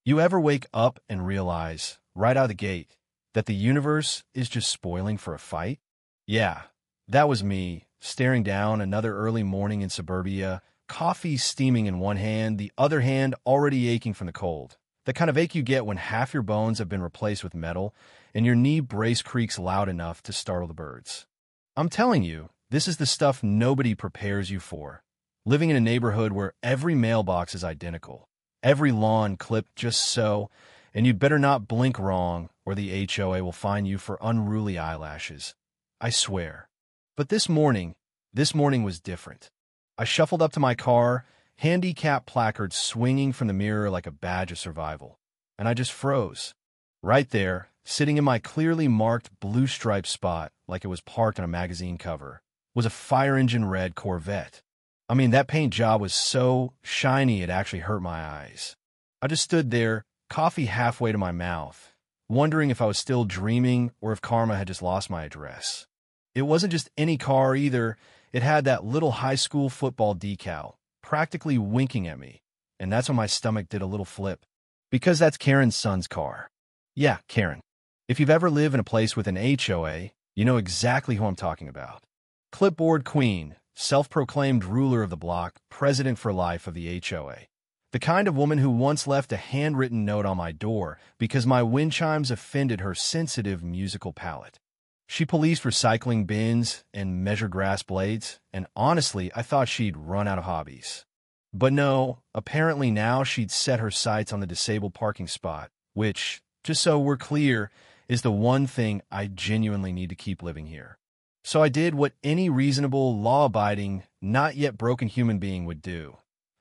You ever wake up and realize, right out of the gate, that the universe is just spoiling for a fight? Yeah, that was me, staring down another early morning in suburbia, coffee steaming in one hand, the other hand already aching from the cold. The kind of ache you get when half your bones have been replaced with metal and your knee brace creaks loud enough to startle the birds. I'm telling you, this is the stuff nobody prepares you for. Living in a neighborhood where every mailbox is identical, every lawn clipped just so, and you'd better not blink wrong or the HOA will fine you for unruly eyelashes. I swear. But this morning was different. I shuffled up to my car, handicap placard swinging from the mirror like a badge of survival, and I just froze. Right there, sitting in my clearly marked blue-striped spot like it was parked on a magazine cover, was a fire engine red Corvette. I mean, that paint job was so shiny it actually hurt my eyes. I just stood there, coffee halfway to my mouth, wondering if I was still dreaming or if karma had just lost my address. It wasn't just any car either. It had that little high school football decal, practically winking at me, and that's when my stomach did a little flip. Because that's Karen's son's car. Yeah, Karen. If you've ever lived in a place with an HOA, you know exactly who I'm talking about. Clipboard queen, self-proclaimed ruler of the block, president for life of the HOA. The kind of woman who once left a handwritten note on my door because my wind chimes offended her sensitive musical palate. She policed recycling bins and measured grass blades, and honestly, I thought she'd run out of hobbies. But no, apparently now she'd set her sights on the disabled parking spot, which, just so we're clear, is the one thing I genuinely need to keep living here. So I did what any reasonable, law-abiding, not yet broken human being would do.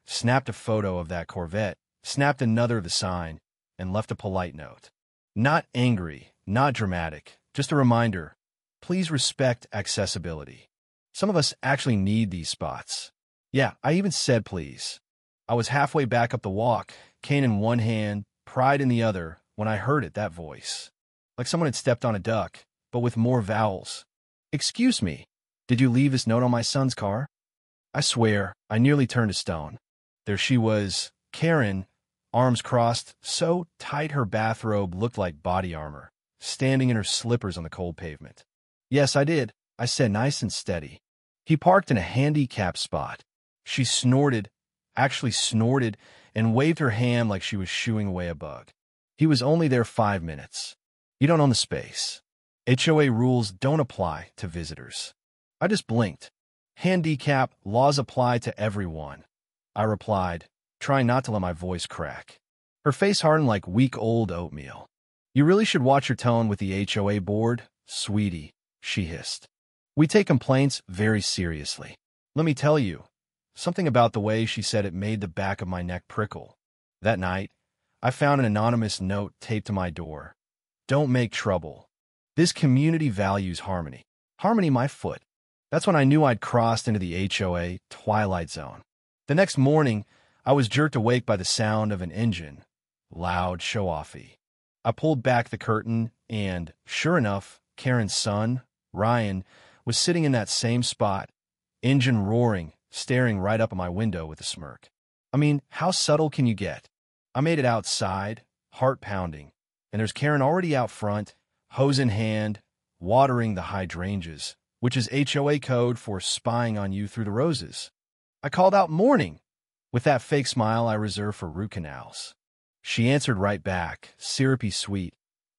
Snapped a photo of that Corvette, snapped another of the sign, and left a polite note. Not angry, not dramatic, just a reminder. Please respect accessibility. Some of us actually need these spots. Yeah, I even said please. I was halfway back up the walk, cane in one hand, pride in the other, when I heard it, that voice. Like someone had stepped on a duck, but with more vowels. Excuse me, did you leave this note on my son's car? I swear, I nearly turned to stone. There she was, Karen, arms crossed, so tight her bathrobe looked like body armor, standing in her slippers on the cold pavement. Yes, I did, I said nice and steady. He parked in a handicap spot. She snorted, actually snorted, and waved her hand like she was shooing away a bug. He was only there 5 minutes. You don't own the space. HOA rules don't apply to visitors. I just blinked. Handicap laws apply to everyone, I replied, trying not to let my voice crack. Her face hardened like week-old oatmeal. You really should watch your tone with the HOA board, sweetie, she hissed. We take complaints very seriously. Let me tell you, something about the way she said it made the back of my neck prickle. That night, I found an anonymous note taped to my door. Don't make trouble. This community values harmony. Harmony my foot. That's when I knew I'd crossed into the HOA twilight zone. The next morning, I was jerked awake by the sound of an engine. Loud, show-offy. I pulled back the curtain, and, sure enough, Karen's son, Ryan, was sitting in that same spot, engine roaring, staring right up at my window with a smirk. I mean, how subtle can you get? I made it outside, heart pounding, and there's Karen already out front, hose in hand, watering the hydrangeas, which is HOA code for spying on you through the roses. I called out morning, with that fake smile I reserve for root canals. She answered right back, syrupy sweet.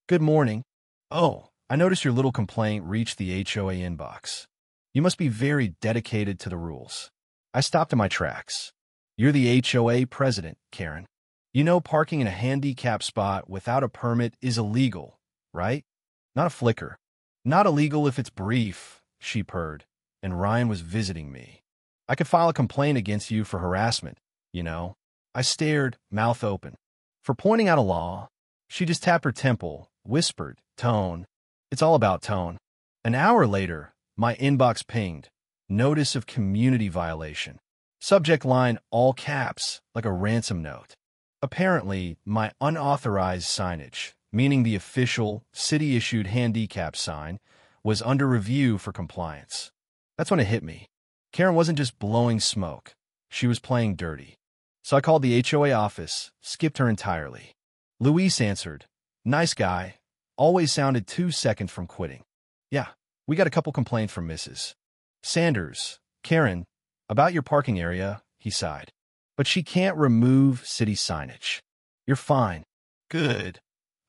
Good morning. Oh, I noticed your little complaint reached the HOA inbox. You must be very dedicated to the rules. I stopped in my tracks. You're the HOA president, Karen. You know parking in a handicap spot without a permit is illegal, right? Not a flicker. Not illegal if it's brief, she purred, and Ryan was visiting me. I could file a complaint against you for harassment, you know. I stared, mouth open. For pointing out a law, she just tapped her temple, whispered, tone. It's all about tone. An hour later, my inbox pinged. Notice of community violation. Subject line all caps, like a ransom note. Apparently, my unauthorized signage, meaning the official, city-issued handicap sign, was under review for compliance. That's when it hit me. Karen wasn't just blowing smoke. She was playing dirty. So I called the HOA office, skipped her entirely. Luis answered. Nice guy. Always sounded 2 seconds from quitting. Yeah, we got a couple complaints from Mrs. Sanders. Karen, about your parking area, he sighed. But she can't remove city signage. You're fine. Good,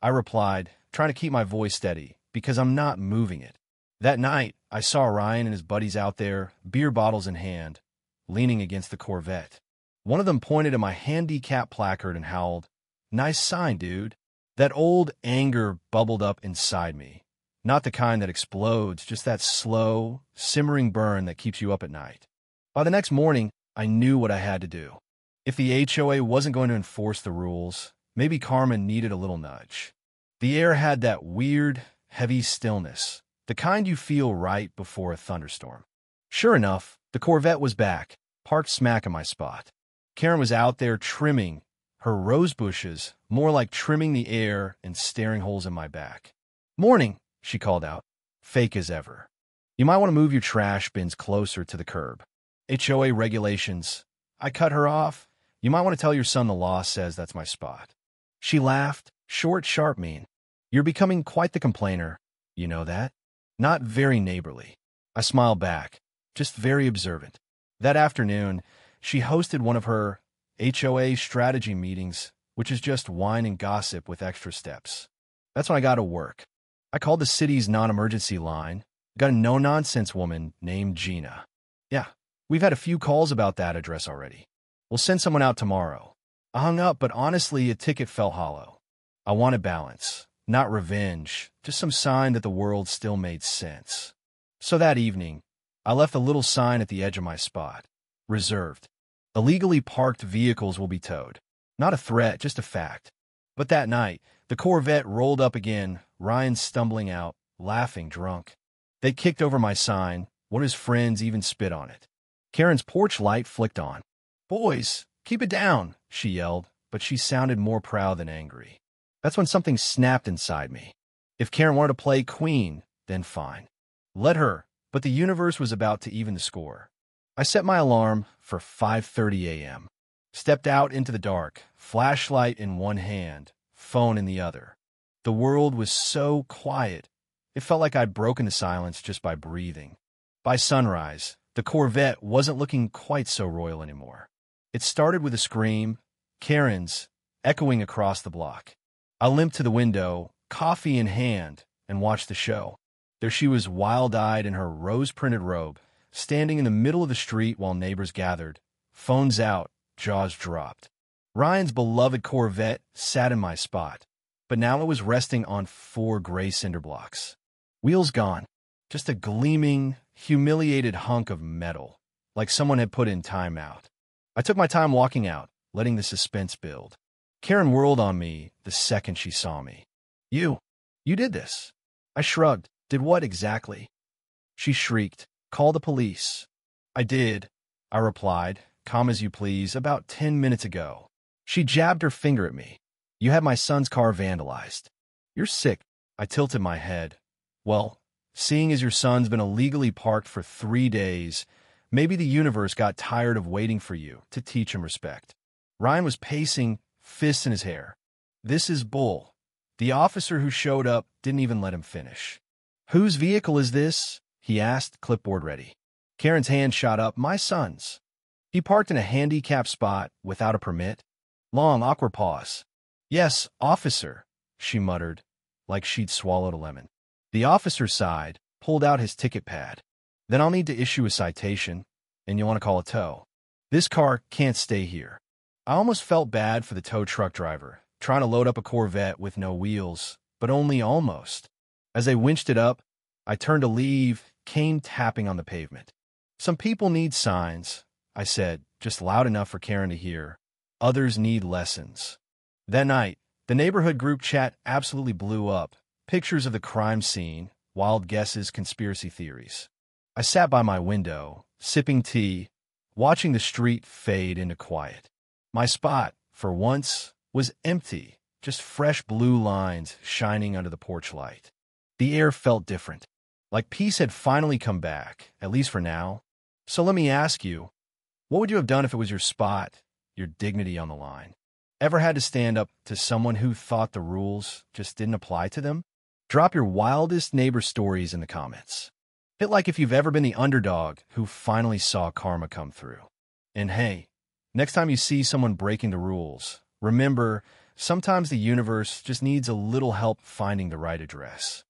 I replied, trying to keep my voice steady, because I'm not moving it. That night, I saw Ryan and his buddies out there, beer bottles in hand, leaning against the Corvette. One of them pointed at my Handicap placard and howled, Nice sign, dude. That old anger bubbled up inside me. Not the kind that explodes, just that slow, simmering burn that keeps you up at night. By the next morning, I knew what I had to do. If the HOA wasn't going to enforce the rules, maybe Carmen needed a little nudge. The air had that weird, heavy stillness, the kind you feel right before a thunderstorm. Sure enough, the Corvette was back, parked smack in my spot. Karen was out there trimming her rose bushes, more like trimming the air and staring holes in my back. Morning, she called out, fake as ever. You might want to move your trash bins closer to the curb. HOA regulations. I cut her off. You might want to tell your son the law says that's my spot. She laughed, short, sharp, mean. You're becoming quite the complainer. You know that? Not very neighborly. I smiled back, just very observant. That afternoon, she hosted one of her HOA strategy meetings, which is just wine and gossip with extra steps. That's when I got to work. I called the city's non-emergency line, got a no-nonsense woman named Gina. Yeah, we've had a few calls about that address already. We'll send someone out tomorrow. I hung up, but honestly, a ticket felt hollow. I wanted balance, not revenge, just some sign that the world still made sense. So that evening, I left a little sign at the edge of my spot. Reserved. Illegally parked vehicles will be towed. Not a threat, just a fact. But that night, the Corvette rolled up again, Ryan stumbling out, laughing drunk. They kicked over my sign, one of his friends even spit on it. Karen's porch light flicked on. Boys, keep it down, she yelled, but she sounded more proud than angry. That's when something snapped inside me. If Karen wanted to play queen, then fine. Let her, but the universe was about to even the score. I set my alarm for 5:30 a.m. Stepped out into the dark, flashlight in one hand, phone in the other. The world was so quiet, it felt like I'd broken the silence just by breathing. By sunrise, the Corvette wasn't looking quite so royal anymore. It started with a scream, Karen's, echoing across the block. I limped to the window, coffee in hand, and watched the show. There she was, wild-eyed in her rose-printed robe, standing in the middle of the street while neighbors gathered, phones out, jaws dropped. Ryan's beloved Corvette sat in my spot, but now it was resting on 4 gray cinder blocks. Wheels gone, just a gleaming, humiliated hunk of metal, like someone had put in timeout. I took my time walking out, letting the suspense build. Karen whirled on me the second she saw me. You did this. I shrugged. Did what exactly? She shrieked. Call the police. I did, I replied, calm as you please, about 10 minutes ago. She jabbed her finger at me. You had my son's car vandalized. You're sick. I tilted my head. Well, seeing as your son's been illegally parked for 3 days, maybe the universe got tired of waiting for you to teach him respect. Ryan was pacing, fists in his hair. This is bull. The officer who showed up didn't even let him finish. Whose vehicle is this? He asked, clipboard ready. Karen's hand shot up. My son's. He parked in a handicap spot without a permit. Long, awkward pause. Yes, officer, she muttered, like she'd swallowed a lemon. The officer sighed, pulled out his ticket pad. Then I'll need to issue a citation, and you'll want to call a tow. This car can't stay here. I almost felt bad for the tow truck driver, trying to load up a Corvette with no wheels, but only almost. As they winched it up, I turned to leave, cane tapping on the pavement. Some people need signs, I said, just loud enough for Karen to hear. Others need lessons. That night, the neighborhood group chat absolutely blew up. Pictures of the crime scene, wild guesses, conspiracy theories. I sat by my window, sipping tea, watching the street fade into quiet. My spot, for once, was empty, just fresh blue lines shining under the porch light. The air felt different, like peace had finally come back, at least for now. So let me ask you, what would you have done if it was your spot, your dignity on the line? Ever had to stand up to someone who thought the rules just didn't apply to them? Drop your wildest neighbor stories in the comments. Hit like if you've ever been the underdog who finally saw karma come through. And hey, next time you see someone breaking the rules, remember, sometimes the universe just needs a little help finding the right address.